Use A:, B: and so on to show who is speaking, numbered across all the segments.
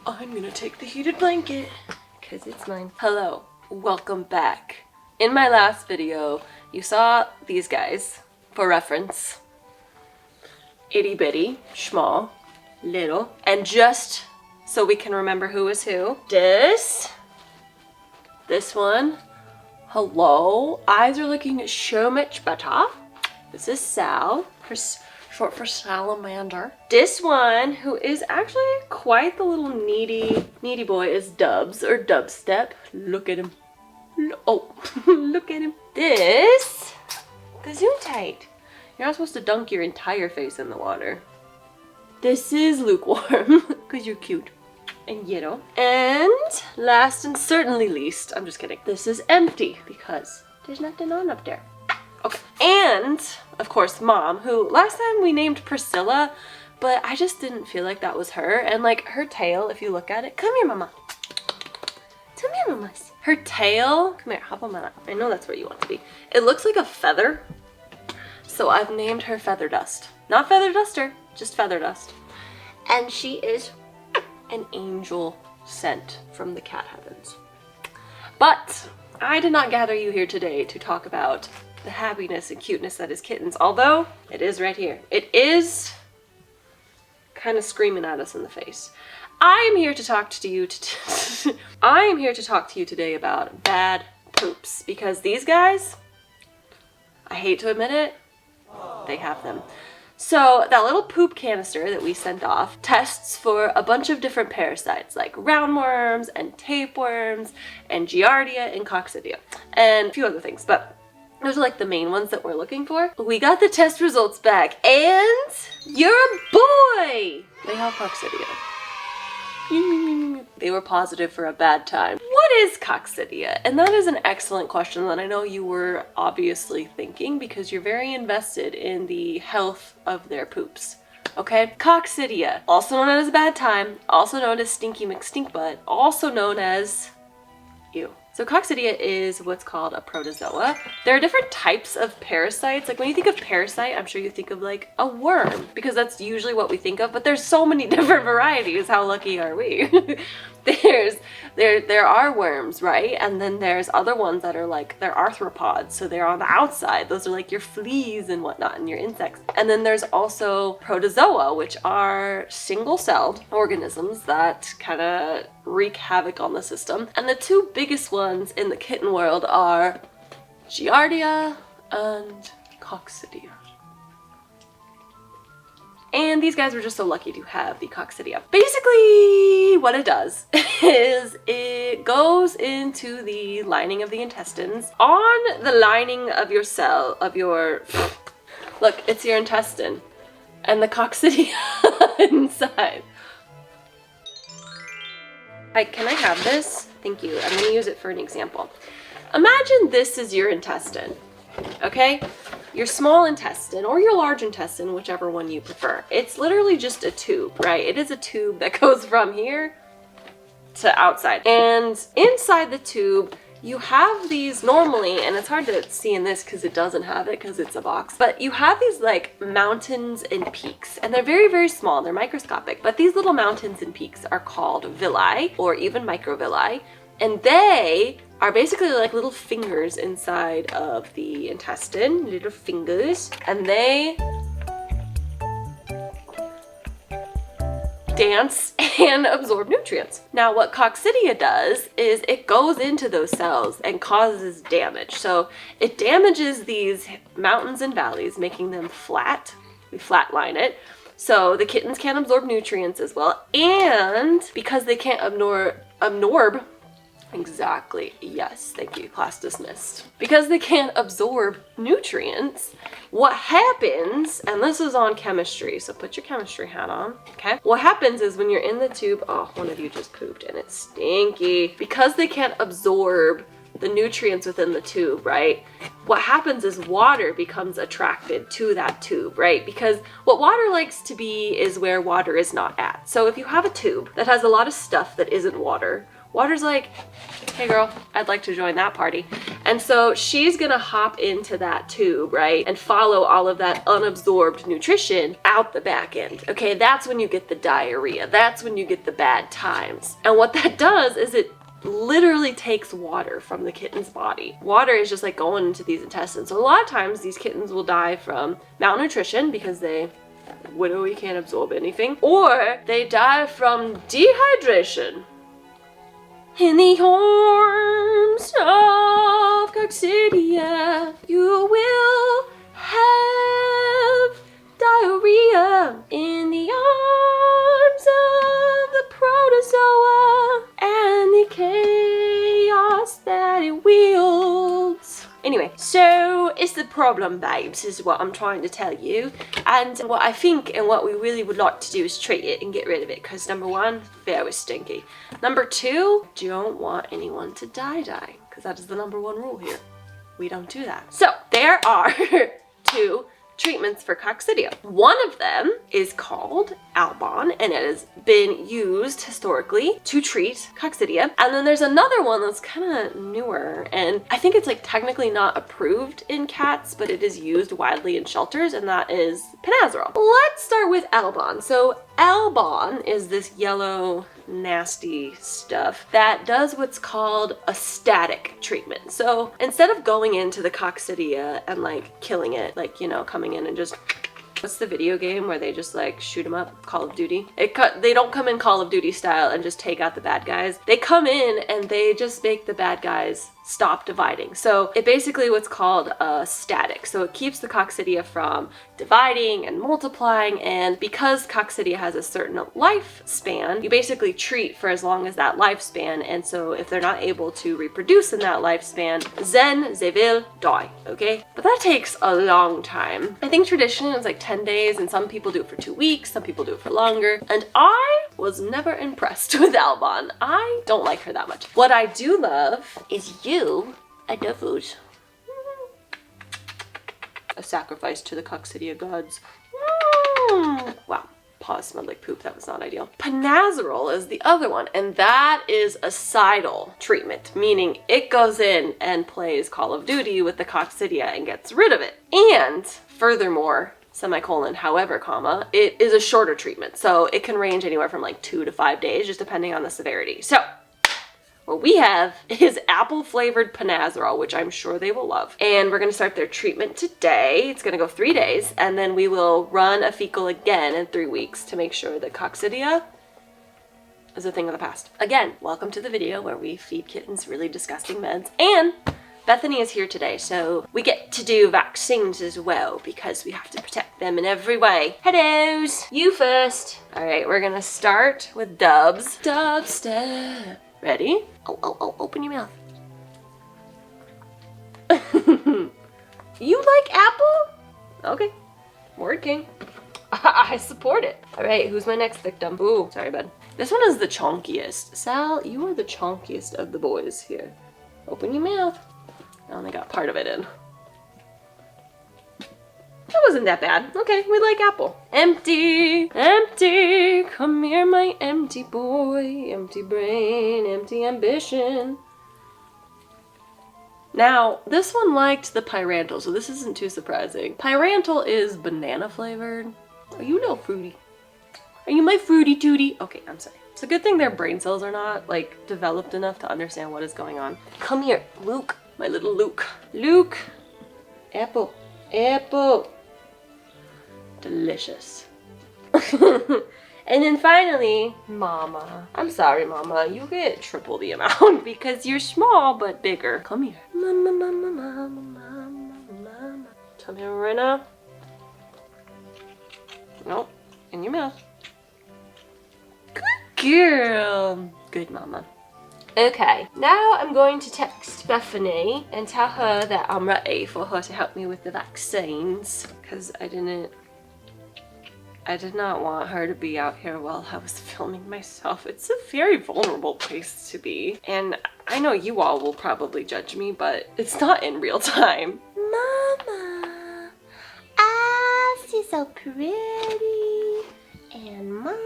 A: I'm gonna take the heated blanket because it's mine. Hello, welcome back. In my last video, you saw these guys, for reference. Itty bitty, small, little, and just so we can remember who is who. This one, hello, eyes are looking so much better. This is Sal, short for salamander. This one, who is actually quite the little needy boy, is Dubs or Dubstep. Look at him. Oh, look at him. This, Gesundheit. You're not supposed to dunk your entire face in the water. This is Lukewarm, because you're cute and yellow. And last and certainly least, I'm just kidding, this is Empty, because there's nothing on up there. Okay, and of course Mom, who last time we named Priscilla, but I just didn't feel like that was her. And like her tail, if you look at it, come here, Mama. Come here, Mamas. Her tail, come here, hop on my lap. I know that's where you want to be. It looks like a feather, so I've named her Feather Dust. Not Feather Duster, just Feather Dust. And she is an angel sent from the cat heavens. But I did not gather you here today to talk about the happiness and cuteness that is kittens, although it is right here. It is kind of screaming at us in the face. I am here to talk to you today about bad poops, because these guys, I hate to admit it, they have them. So that little poop canister that we sent off tests for a bunch of different parasites like roundworms and tapeworms and giardia and coccidia and a few other things, but those are like the main ones that we're looking for. We got the test results back and your boy, they have coccidia. They were positive for a bad time. What is coccidia? And that is an excellent question that I know you were obviously thinking, because you're very invested in the health of their poops. Okay? Coccidia, also known as bad time, also known as stinky McStinkbutt, also known as ew. So coccidia is what's called a protozoa. There are different types of parasites. Like when you think of parasite, I'm sure you think of like a worm, because that's usually what we think of, but there's so many different varieties. How lucky are we? There are worms, right? And then there's other ones that are like, they're arthropods, so they're on the outside. Those are like your fleas and whatnot and your insects. And then there's also protozoa, which are single-celled organisms that kind of wreak havoc on the system. And the two biggest ones in the kitten world are giardia and coccidia. And these guys were just so lucky to have the coccidia. Basically, what it does is it goes into the lining of the intestines. On the lining of your look, it's your intestine. And the coccidia inside. Can I have this? Thank you. I'm gonna use it for an example. Imagine this is your intestine, okay? Your small intestine or your large intestine, whichever one you prefer. It's literally just a tube, right? It is a tube that goes from here to outside. And inside the tube, you have these normally, and it's hard to see in this because it doesn't have it because it's a box, but you have these like mountains and peaks, and they're very, very small. They're microscopic, but these little mountains and peaks are called villi or even microvilli, and they are basically like little fingers inside of the intestine, little fingers, and they dance and absorb nutrients. Now what coccidia does is it goes into those cells and causes damage. So it damages these mountains and valleys, making them flat. We flatline it. So the kittens can't absorb nutrients as well. And because they can't absorb, exactly, yes, thank you, class dismissed. Because they can't absorb nutrients, what happens, and this is on chemistry, so put your chemistry hat on, okay? What happens is when you're in the tube, oh, one of you just pooped and it's stinky. Because they can't absorb the nutrients within the tube, right? What happens is water becomes attracted to that tube, right? Because what water likes to be is where water is not at. So if you have a tube that has a lot of stuff that isn't water, Water's like, hey girl, I'd like to join that party. And so she's gonna hop into that tube, right? And follow all of that unabsorbed nutrition out the back end. Okay, that's when you get the diarrhea. That's when you get the bad times. And what that does is it literally takes water from the kitten's body. Water is just like going into these intestines. So a lot of times these kittens will die from malnutrition because they literally can't absorb anything, or they die from dehydration. In the arms of coccidia, you will have diarrhea. In the arms of the protozoa and the chaos that it wields. Anyway, so it's the problem, babes, is what I'm trying to tell you. And what I think and what we really would like to do is treat it and get rid of it. Because number one, very stinky. Number two, don't want anyone to die. Because that is the number one rule here. We don't do that. So there are two treatments for coccidia. One of them is called Albon, and it has been used historically to treat coccidia. And then there's another one that's kind of newer, and I think it's like technically not approved in cats, but it is used widely in shelters, and that is Panazerol. Let's start with Albon. So Albon is this yellow nasty stuff that does what's called a static treatment. So instead of going into the coccidia and like killing it, like, you know, coming in and just, what's the video game where they just like shoot them up? Call of Duty. They don't come in Call of Duty style and just take out the bad guys. They come in and they just make the bad guys stop dividing. So it basically what's called a static. So it keeps the coccidia from dividing and multiplying, and because coccidia has a certain lifespan, you basically treat for as long as that lifespan, and so if they're not able to reproduce in that lifespan, then they will die, okay? But that takes a long time. I think traditionally it's like 10 days, and some people do it for 2 weeks, some people do it for longer, and I was never impressed with Albon. I don't like her that much. What I do love is I love those. A sacrifice to the coccidia gods. Wow, paws smelled like poop. That was not ideal. Panazerol is the other one, and that is a cidal treatment, meaning it goes in and plays Call of Duty with the coccidia and gets rid of it. And furthermore, semicolon, however, comma, it is a shorter treatment. So it can range anywhere from like 2 to 5 days, just depending on the severity. So what we have is apple-flavored Panazerol, which I'm sure they will love. And we're going to start their treatment today. It's going to go 3 days, and then we will run a fecal again in 3 weeks to make sure that coccidia is a thing of the past. Again, welcome to the video where we feed kittens really disgusting meds. And Bethany is here today, so we get to do vaccines as well because we have to protect them in every way. Hellos! You first. All right, we're going to start with Dubs. Dubstep. Ready? Oh, open your mouth. You like apple? Okay. Word king. I support it. All right, who's my next victim? Ooh, sorry, bud. This one is the chonkiest. Sal, you are the chonkiest of the boys here. Open your mouth. I only got part of it in. That wasn't that bad. Okay, we like apple. Empty, empty, come here my empty boy. Empty brain, empty ambition. Now, this one liked the pyrantel, so this isn't too surprising. Pyrantel is banana flavored. Are you a little fruity? Are you my fruity tootie? Okay, I'm sorry. It's a good thing their brain cells are not, like, developed enough to understand what is going on. Come here, Luke. My little Luke. Luke. Apple. Apple. Delicious. And then finally, Mama. I'm sorry, Mama. You get triple the amount because you're small but bigger. Come here. Mama, mama, mama, mama, mama. Come here right now. Nope. In your mouth. Good girl. Good, Mama. Okay, now I'm going to text Bethany and tell her that I'm ready for her to help me with the vaccines, because I did not want her to be out here while I was filming myself. It's a very vulnerable place to be, and I know you all will probably judge me, but it's not in real time. Mama, ah, she's so pretty, and Mama.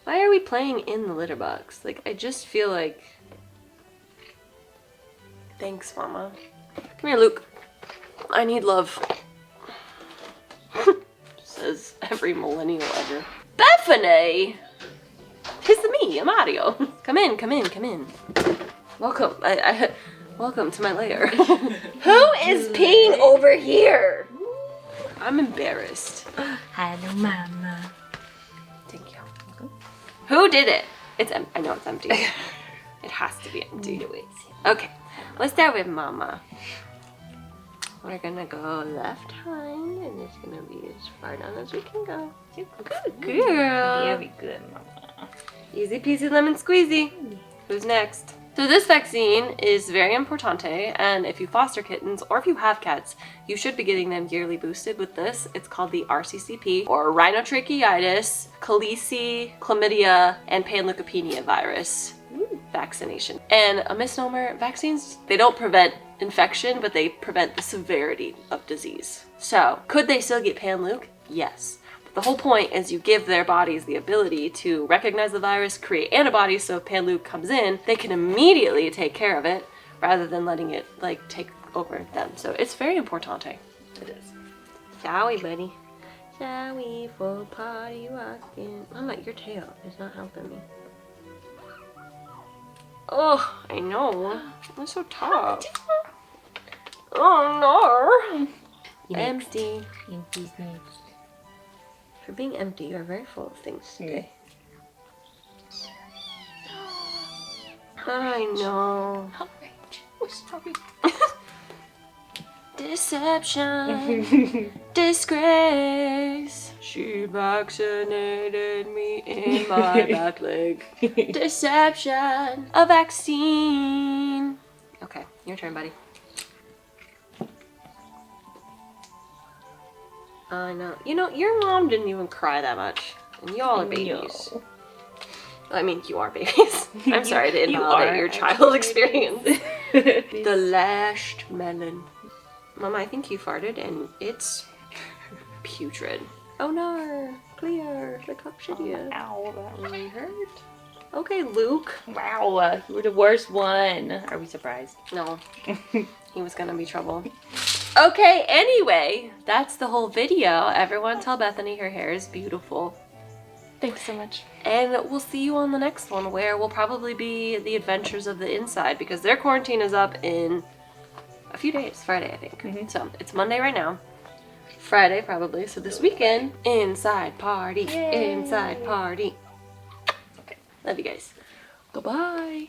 A: Why are we playing in the litter box? Like, I just feel like... Thanks, Mama. Come here, Luke. I need love. Says every millennial ever. Bethany! It's me, Mario. Come in, come in, come in. Welcome. Welcome to my lair. Who is peeing over here? I'm embarrassed.
B: Hello, Mama.
A: Thank you. Who did it? I know it's empty. It has to be empty. Okay, let's start with Mama. We're gonna go left hind, and it's gonna be as far down as we can go. Good girl.
B: Very good, Mama.
A: Easy peasy lemon squeezy. Who's next? So this vaccine is very importante, and if you foster kittens or if you have cats, you should be getting them yearly boosted with this. It's called the RCCP, or rhinotracheitis, chlamydia, and panleukopenia virus vaccination. And a misnomer, vaccines, they don't prevent infection, but they prevent the severity of disease. So, could they still get panleuk? Yes. The whole point is you give their bodies the ability to recognize the virus, create antibodies, so if panleuk comes in, they can immediately take care of it rather than letting it like take over them. So it's very importante. It is. Shall we, buddy? Shall we for party walking? Mama, your tail is not helping me. Oh, I know. I'm so tough. Oh no. Empty.
B: Empty's next.
A: For being empty, you are very full of things today. I know.
B: Sorry.
A: Deception. Disgrace. She vaccinated me in my back leg. Deception. A vaccine. Okay, your turn, buddy. I know. You know, your mom didn't even cry that much. And y'all are babies.
B: No.
A: I mean, you are babies. I'm sorry to invalidate your child experience. The lashed melon. Mama, I think you farted and it's putrid. Oh no, clear, the coccidia.
B: Ow, that really hurt.
A: Okay, Luke.
B: Wow, you were the worst one. Are we surprised?
A: No, he was gonna be trouble. Okay, anyway, that's the whole video. Everyone tell Bethany her hair is beautiful.
B: Thanks so much.
A: And we'll see you on the next one, where will probably be the adventures of the inside, because their quarantine is up in a few days, Friday I think. So it's Monday right now. Friday probably, so this weekend, inside party. Yay. Inside party. Okay, love you guys. Goodbye.